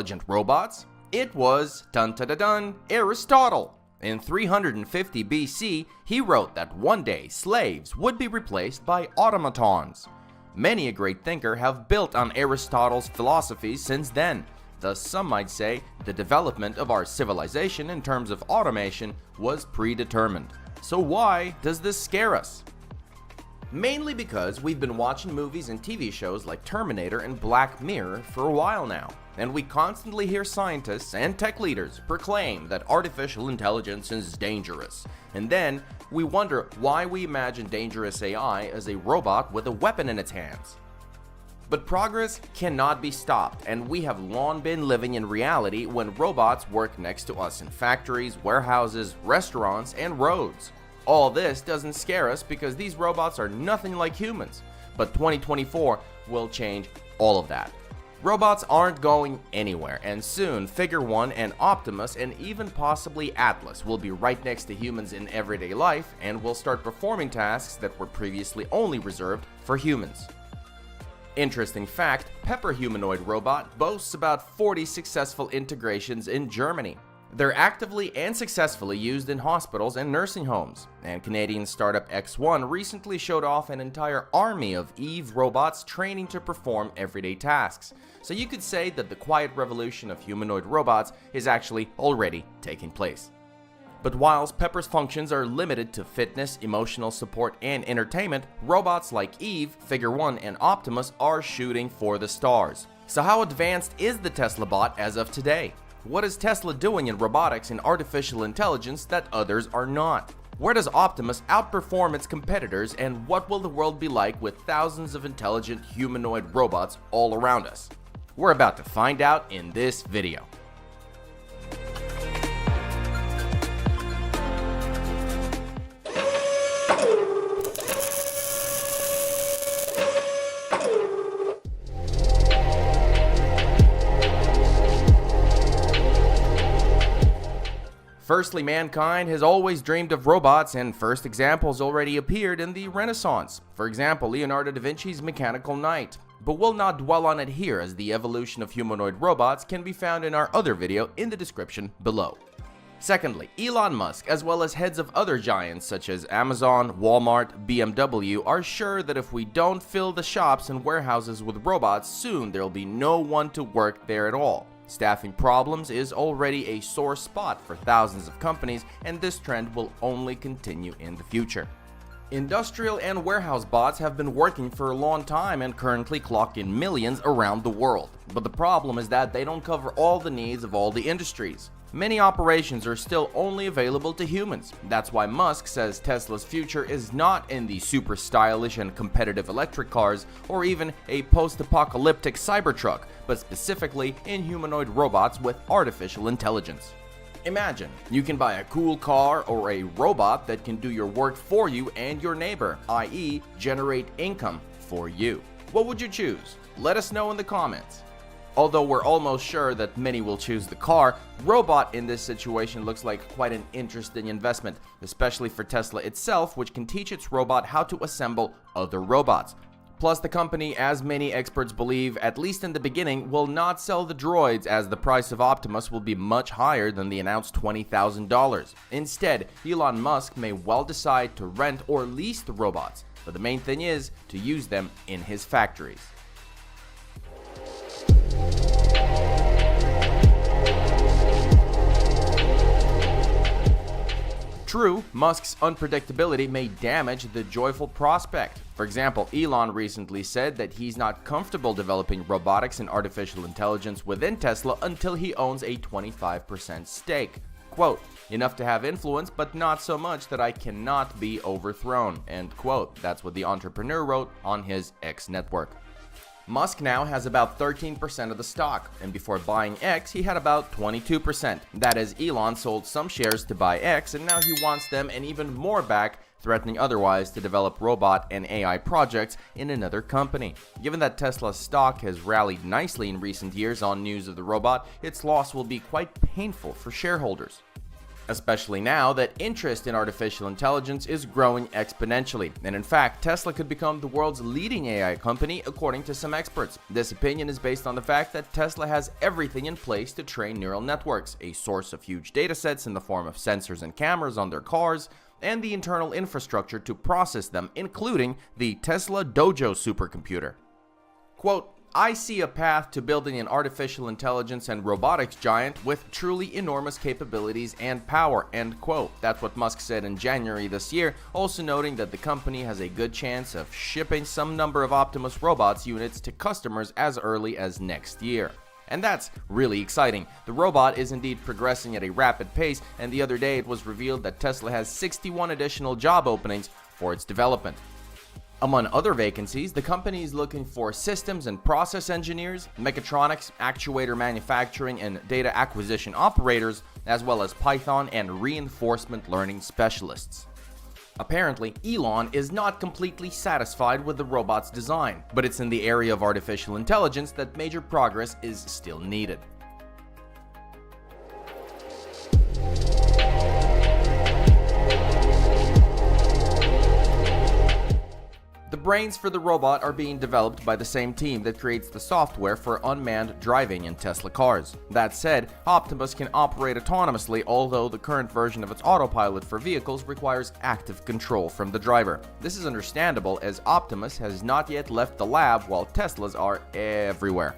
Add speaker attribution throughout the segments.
Speaker 1: intelligent robots? It was, dun-ta-da-dun, Aristotle. In 350 BC, he wrote that one day slaves would be replaced by automatons. Many a great thinker have built on Aristotle's philosophies since then. Thus, some might say the development of our civilization in terms of automation was predetermined. So why does this scare us? Mainly because we've been watching movies and TV shows like Terminator and Black Mirror for a while now, and we constantly hear scientists and tech leaders proclaim that artificial intelligence is dangerous. And then we wonder why we imagine dangerous AI as a robot with a weapon in its hands. But progress cannot be stopped, and we have long been living in reality when robots work next to us in factories, warehouses, restaurants, and roads. All this doesn't scare us because these robots are nothing like humans, but 2024 will change all of that. Robots aren't going anywhere, and soon Figure 1 and Optimus and even possibly Atlas will be right next to humans in everyday life and will start performing tasks that were previously only reserved for humans. Interesting fact, Pepper Humanoid robot boasts about 40 successful integrations in Germany. They're actively and successfully used in hospitals and nursing homes, and Canadian startup X1 recently showed off an entire army of Eve robots training to perform everyday tasks. So you could say that the quiet revolution of humanoid robots is actually already taking place. But whilst Pepper's functions are limited to fitness, emotional support, and entertainment, robots like Eve, Figure 1, and Optimus are shooting for the stars. So how advanced is the Tesla bot as of today? What is Tesla doing in robotics and artificial intelligence that others are not? Where does Optimus outperform its competitors, and what will the world be like with thousands of intelligent humanoid robots all around us? We're about to find out in this video. Firstly, mankind has always dreamed of robots, and first examples already appeared in the Renaissance. For example, Leonardo da Vinci's Mechanical Knight. But we'll not dwell on it here, as the evolution of humanoid robots can be found in our other video in the description below. Secondly, Elon Musk, as well as heads of other giants such as Amazon, Walmart, BMW, are sure that if we don't fill the shops and warehouses with robots, soon there'll be no one to work there at all. Staffing problems is already a sore spot for thousands of companies, and this trend will only continue in the future. Industrial and warehouse bots have been working for a long time and currently clock in millions around the world. But the problem is that they don't cover all the needs of all the industries. Many operations are still only available to humans. That's why Musk says Tesla's future is not in the super stylish and competitive electric cars or even a post-apocalyptic Cybertruck, but specifically in humanoid robots with artificial intelligence. Imagine, you can buy a cool car or a robot that can do your work for you and your neighbor, i.e. generate income for you. What would you choose? Let us know in the comments. Although we're almost sure that many will choose the car, robot in this situation looks like quite an interesting investment, especially for Tesla itself, which can teach its robot how to assemble other robots. Plus, the company, as many experts believe, at least in the beginning, will not sell the droids, as the price of Optimus will be much higher than the announced $20,000. Instead, Elon Musk may well decide to rent or lease the robots, but the main thing is to use them in his factories. True, Musk's unpredictability may damage the joyful prospect. For example, Elon recently said that he's not comfortable developing robotics and artificial intelligence within Tesla until he owns a 25% stake. Quote, "Enough to have influence, but not so much that I cannot be overthrown." End quote. That's what the entrepreneur wrote on his X network. Musk now has about 13% of the stock, and before buying X, he had about 22%. That is, Elon sold some shares to buy X, and now he wants them and even more back, threatening otherwise to develop robot and AI projects in another company. Given that Tesla's stock has rallied nicely in recent years on news of the robot, its loss will be quite painful for shareholders. especially now that interest in artificial intelligence is growing exponentially. And in fact, Tesla could become the world's leading AI company, according to some experts. This opinion is based on the fact that Tesla has everything in place to train neural networks, a source of huge datasets in the form of sensors and cameras on their cars, and the internal infrastructure to process them, including the Tesla Dojo supercomputer. Quote, "I see a path to building an artificial intelligence and robotics giant with truly enormous capabilities and power," end quote. That's what Musk said in January this year, also noting that the company has a good chance of shipping some number of Optimus robots units to customers as early as next year. And that's really exciting. The robot is indeed progressing at a rapid pace, and the other day it was revealed that Tesla has 61 additional job openings for its development. Among other vacancies, the company is looking for systems and process engineers, mechatronics, actuator manufacturing, and data acquisition operators, as well as Python and reinforcement learning specialists. Apparently, Elon is not completely satisfied with the robot's design, but it's in the area of artificial intelligence that major progress is still needed. The brains for the robot are being developed by the same team that creates the software for unmanned driving in Tesla cars. That said, Optimus can operate autonomously, although the current version of its autopilot for vehicles requires active control from the driver. This is understandable as Optimus has not yet left the lab while Teslas are everywhere.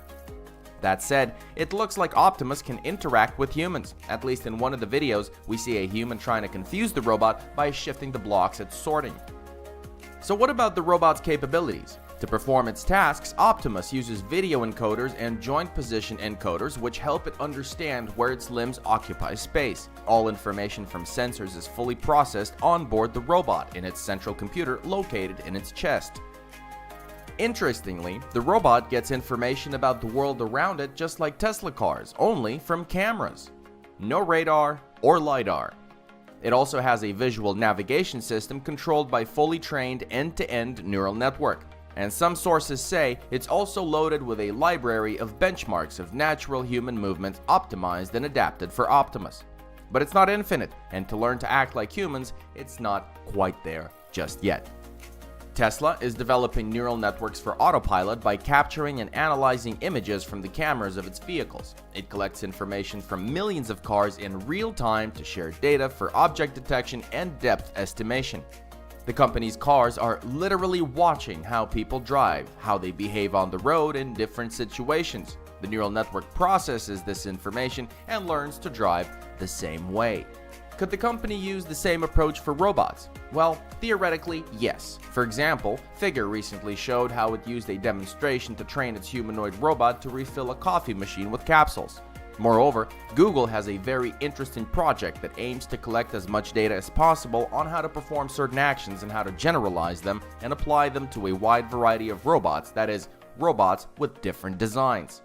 Speaker 1: That said, it looks like Optimus can interact with humans. At least in one of the videos, we see a human trying to confuse the robot by shifting the blocks it's sorting. So what about the robot's capabilities? To perform its tasks, Optimus uses video encoders and joint position encoders which help it understand where its limbs occupy space. All information from sensors is fully processed on board the robot in its central computer located in its chest. Interestingly, the robot gets information about the world around it just like Tesla cars, only from cameras. No radar or LiDAR. It also has a visual navigation system controlled by fully trained end-to-end neural network. And some sources say it's also loaded with a library of benchmarks of natural human movements optimized and adapted for Optimus. But it's not infinite, and to learn to act like humans, it's not quite there just yet. Tesla is developing neural networks for autopilot by capturing and analyzing images from the cameras of its vehicles. It collects information from millions of cars in real time to share data for object detection and depth estimation. The company's cars are literally watching how people drive, how they behave on the road in different situations. The neural network processes this information and learns to drive the same way. Could the company use the same approach for robots? Well, theoretically, yes. For example, Figure recently showed how it used a demonstration to train its humanoid robot to refill a coffee machine with capsules. Moreover, Google has a very interesting project that aims to collect as much data as possible on how to perform certain actions and how to generalize them and apply them to a wide variety of robots, that is, robots with different designs.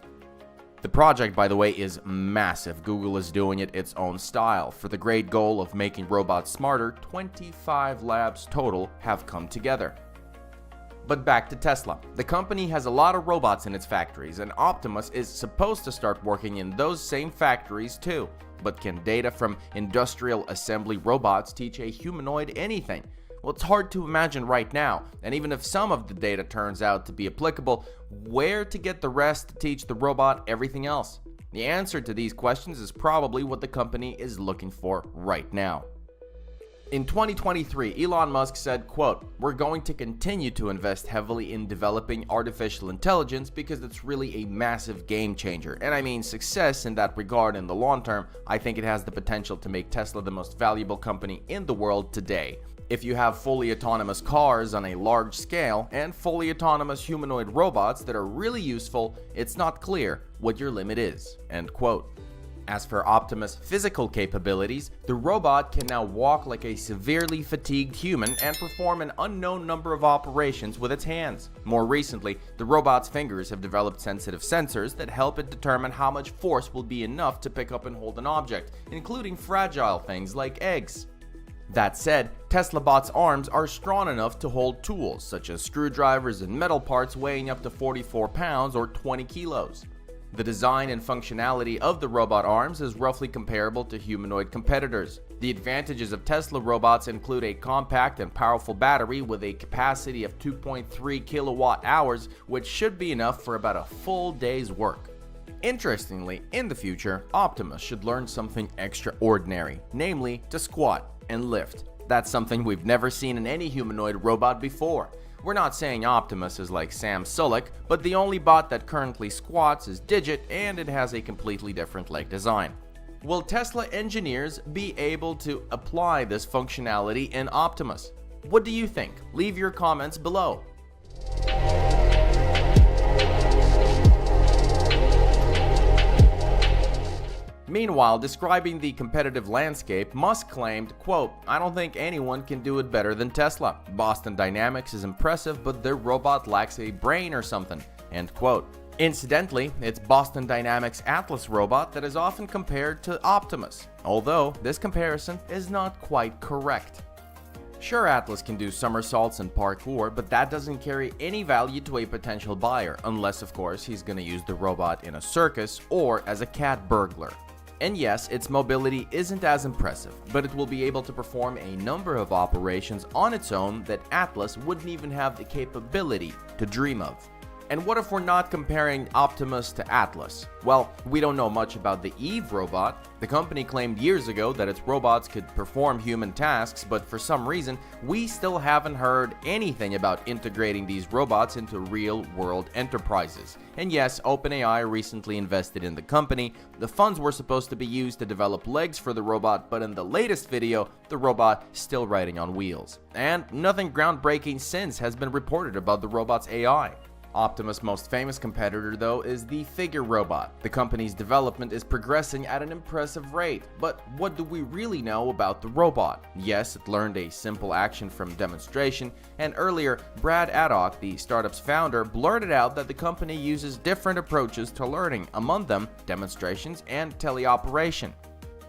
Speaker 1: The project, by the way, is massive. Google is doing it its own style. For the great goal of making robots smarter, 25 labs total have come together. But back to Tesla. The company has a lot of robots in its factories, and Optimus is supposed to start working in those same factories too. But can data from industrial assembly robots teach a humanoid anything? Well, it's hard to imagine right now, and even if some of the data turns out to be applicable, where to get the rest to teach the robot everything else? The answer to these questions is probably what the company is looking for right now. In 2023, Elon Musk said, quote, "We're going to continue to invest heavily in developing artificial intelligence because it's really a massive game changer. And I mean success in that regard in the long term. I think it has the potential to make Tesla the most valuable company in the world today. If you have fully autonomous cars on a large scale and fully autonomous humanoid robots that are really useful, it's not clear what your limit is." End quote. As for Optimus' physical capabilities, the robot can now walk like a severely fatigued human and perform an unknown number of operations with its hands. More recently, the robot's fingers have developed sensitive sensors that help it determine how much force will be enough to pick up and hold an object, including fragile things like eggs. That said, Tesla Bot's arms are strong enough to hold tools, such as screwdrivers and metal parts weighing up to 44 pounds or 20 kilos. The design and functionality of the robot arms is roughly comparable to humanoid competitors. The advantages of Tesla robots include a compact and powerful battery with a capacity of 2.3 kilowatt hours, which should be enough for about a full day's work. Interestingly, in the future, Optimus should learn something extraordinary, namely to squat and lift. That's something we've never seen in any humanoid robot before. We're not saying Optimus is like Sam Sulek, but the only bot that currently squats is Digit, and it has a completely different leg design. Will Tesla engineers be able to apply this functionality in Optimus? What do you think? Leave your comments below. Meanwhile, describing the competitive landscape, Musk claimed, quote, "I don't think anyone can do it better than Tesla. Boston Dynamics is impressive, but their robot lacks a brain or something," end quote. Incidentally, it's Boston Dynamics' Atlas robot that is often compared to Optimus, although this comparison is not quite correct. Sure, Atlas can do somersaults and parkour, but that doesn't carry any value to a potential buyer, unless of course he's gonna use the robot in a circus or as a cat burglar. And yes, its mobility isn't as impressive, but it will be able to perform a number of operations on its own that Atlas wouldn't even have the capability to dream of. And what if we're not comparing Optimus to Atlas? Well, we don't know much about the Eve robot. The company claimed years ago that its robots could perform human tasks, but for some reason, we still haven't heard anything about integrating these robots into real-world enterprises. And yes, OpenAI recently invested in the company. The funds were supposed to be used to develop legs for the robot, but in the latest video, the robot is still riding on wheels. And nothing groundbreaking since has been reported about the robot's AI. Optimus' most famous competitor, though, is the Figure robot. The company's development is progressing at an impressive rate, but what do we really know about the robot? Yes, it learned a simple action from demonstration, and earlier, Brad Addock, the startup's founder, blurted out that the company uses different approaches to learning, among them demonstrations and teleoperation.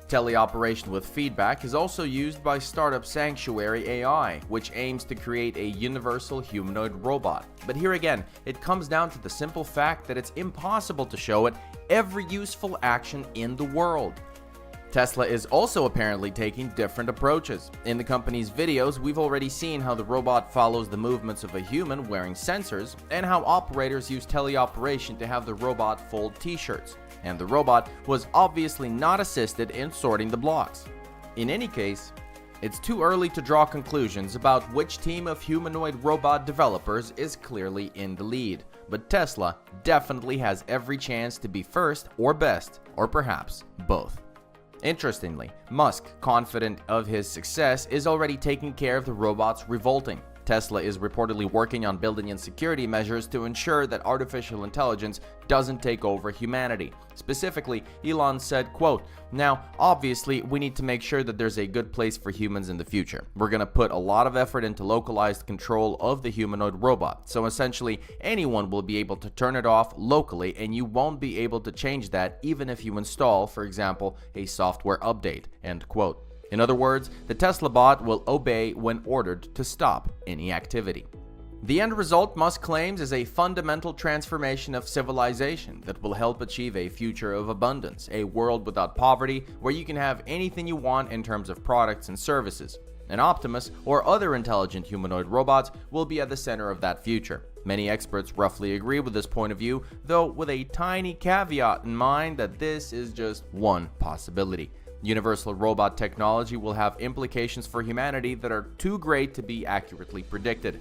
Speaker 1: Teleoperation with feedback is also used by startup Sanctuary AI, which aims to create a universal humanoid robot. But here again, it comes down to the simple fact that it's impossible to show it every useful action in the world. Tesla is also apparently taking different approaches. In the company's videos, we've already seen how the robot follows the movements of a human wearing sensors, and how operators use teleoperation to have the robot fold t-shirts. And the robot was obviously not assisted in sorting the blocks. In any case, it's too early to draw conclusions about which team of humanoid robot developers is clearly in the lead, but Tesla definitely has every chance to be first or best, or perhaps both. Interestingly, Musk, confident of his success, is already taking care of the robots revolting. Tesla is reportedly working on building in security measures to ensure that artificial intelligence doesn't take over humanity. Specifically, Elon said, quote, "Now, obviously, we need to make sure that there's a good place for humans in the future. We're going to put a lot of effort into localized control of the humanoid robot. So essentially, anyone will be able to turn it off locally, and you won't be able to change that even if you install, for example, a software update," end quote. In other words, the Tesla bot will obey when ordered to stop any activity. The end result, Musk claims, is a fundamental transformation of civilization that will help achieve a future of abundance, a world without poverty, where you can have anything you want in terms of products and services. And Optimus, or other intelligent humanoid robots, will be at the center of that future. Many experts roughly agree with this point of view, though with a tiny caveat in mind that this is just one possibility. Universal robot technology will have implications for humanity that are too great to be accurately predicted.